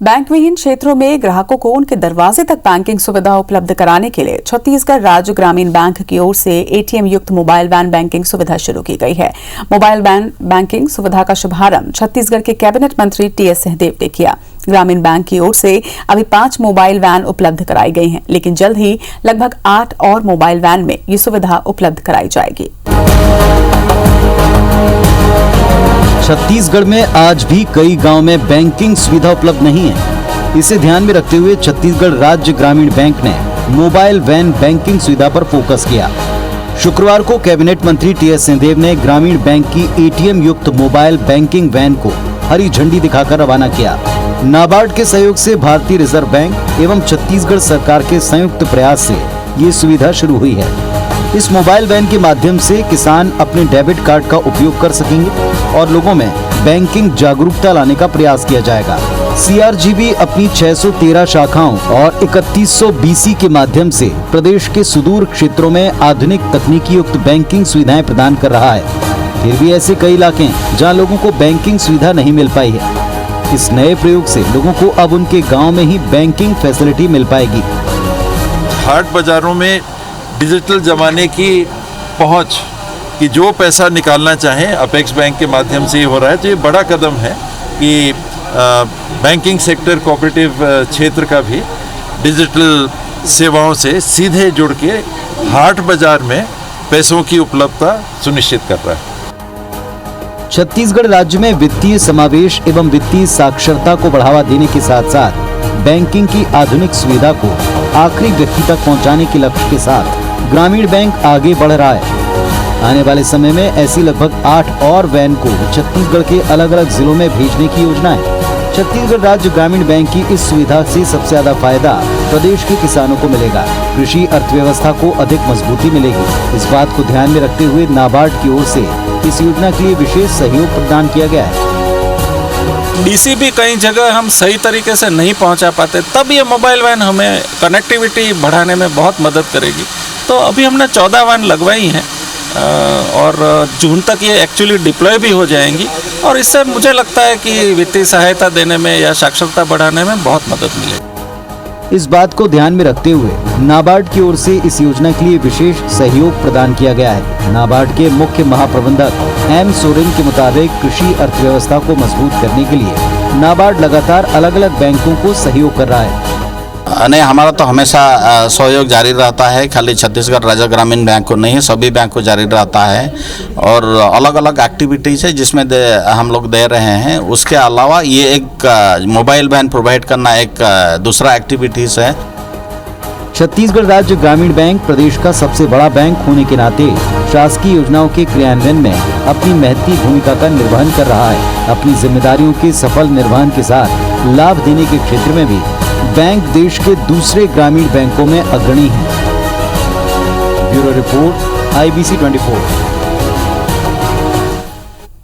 Bank विहीन क्षेत्रों में ग्राहकों को उनके दरवाजे तक बैंकिंग सुविधा उपलब्ध कराने के लिए छत्तीसगढ़ राज्य ग्रामीण बैंक की ओर से एटीएम युक्त मोबाइल वैन बैंकिंग सुविधा शुरू की गई है। मोबाइल वैन बैंकिंग सुविधा का शुभारंभ छत्तीसगढ़ के कैबिनेट मंत्री टीएस सिंहदेव ने किया। ग्रामीण बैंक की ओर से अभी 5 मोबाइल वैन उपलब्ध कराई गई हैं, लेकिन जल्द ही लगभग 8 और मोबाइल वैन में ये सुविधा उपलब्ध कराई जाएगी। छत्तीसगढ़ में आज भी कई गांव में बैंकिंग सुविधा उपलब्ध नहीं है। इसे ध्यान में रखते हुए छत्तीसगढ़ राज्य ग्रामीण बैंक ने मोबाइल वैन बैंकिंग सुविधा पर फोकस किया। शुक्रवार को कैबिनेट मंत्री टीएस सिंहदेव ने ग्रामीण बैंक की एटीएम युक्त मोबाइल बैंकिंग वैन को हरी झंडी दिखाकर रवाना किया। नाबार्ड के सहयोग से भारतीय रिजर्व बैंक एवं छत्तीसगढ़ सरकार के संयुक्त प्रयास से ये सुविधा शुरू हुई है। इस मोबाइल वैन के माध्यम से किसान अपने डेबिट कार्ड का उपयोग कर सकेंगे और लोगों में बैंकिंग जागरूकता लाने का प्रयास किया जाएगा। सीआरजीबी अपनी 613 शाखाओं और 3100 बीसी के माध्यम से प्रदेश के सुदूर क्षेत्रों में आधुनिक तकनीकी युक्त बैंकिंग सुविधाएं प्रदान कर रहा है। फिर भी ऐसे कई इलाके हैं जहां लोगों को बैंकिंग सुविधा नहीं मिल पाई है। इस नए प्रयोग से लोगों को अब उनके गाँव में ही बैंकिंग फैसिलिटी मिल पाएगी। हाट बाजारों में डिजिटल जमाने की पहुंच कि जो पैसा निकालना चाहें अपेक्स बैंक के माध्यम से ही हो रहा है। तो ये बड़ा कदम है कि बैंकिंग सेक्टर कोऑपरेटिव क्षेत्र का भी डिजिटल सेवाओं से सीधे जुड़ के हाट बाजार में पैसों की उपलब्धता सुनिश्चित कर रहा है। छत्तीसगढ़ राज्य में वित्तीय समावेश एवं वित्तीय साक्षरता को बढ़ावा देने के साथ साथ बैंकिंग की आधुनिक सुविधा को आखिरी व्यक्ति तक पहुंचाने के लक्ष्य के साथ ग्रामीण बैंक आगे बढ़ रहा है। आने वाले समय में ऐसी लगभग 8 और वैन को छत्तीसगढ़ के अलग अलग जिलों में भेजने की योजना है। छत्तीसगढ़ राज्य ग्रामीण बैंक की इस सुविधा से सबसे ज्यादा फायदा प्रदेश के किसानों को मिलेगा। कृषि अर्थव्यवस्था को अधिक मजबूती मिलेगी। इस बात को ध्यान में रखते हुए नाबार्ड की ओर से इस योजना के लिए विशेष सहयोग प्रदान किया गया है। डीसी भी कई जगह हम सही तरीके से नहीं पहुंचा पाते, तब ये मोबाइल वैन हमें कनेक्टिविटी बढ़ाने में बहुत मदद करेगी। तो अभी हमने 14 वैन लगवाई हैं और जून तक ये एक्चुअली डिप्लॉय भी हो जाएंगी और इससे मुझे लगता है कि वित्तीय सहायता देने में या साक्षरता बढ़ाने में बहुत मदद मिलेगी। इस बात को ध्यान में रखते हुए नाबार्ड की ओर से इस योजना के लिए विशेष सहयोग प्रदान किया गया है। नाबार्ड के मुख्य महाप्रबंधक एम सोरेन के मुताबिक कृषि अर्थव्यवस्था को मजबूत करने के लिए नाबार्ड लगातार अलग अलग बैंकों को सहयोग कर रहा है। नहीं, हमारा तो हमेशा सहयोग जारी रहता है। खाली छत्तीसगढ़ राज्य ग्रामीण बैंक को नहीं, सभी बैंक को जारी रहता है और अलग अलग एक्टिविटीज़ है जिसमें हम लोग दे रहे हैं। उसके अलावा ये एक मोबाइल वैन प्रोवाइड करना एक दूसरा एक्टिविटीज़ है। छत्तीसगढ़ राज्य ग्रामीण बैंक प्रदेश का सबसे बड़ा बैंक होने के नाते शासकीय योजनाओं के क्रियान्वयन में अपनी महत्वपूर्ण भूमिका का निर्वहन कर रहा है। अपनी जिम्मेदारियों के सफल निर्वहन के साथ लाभ देने के क्षेत्र में भी बैंक देश के दूसरे ग्रामीण बैंकों में अग्रणी है। Bureau report IBC 24।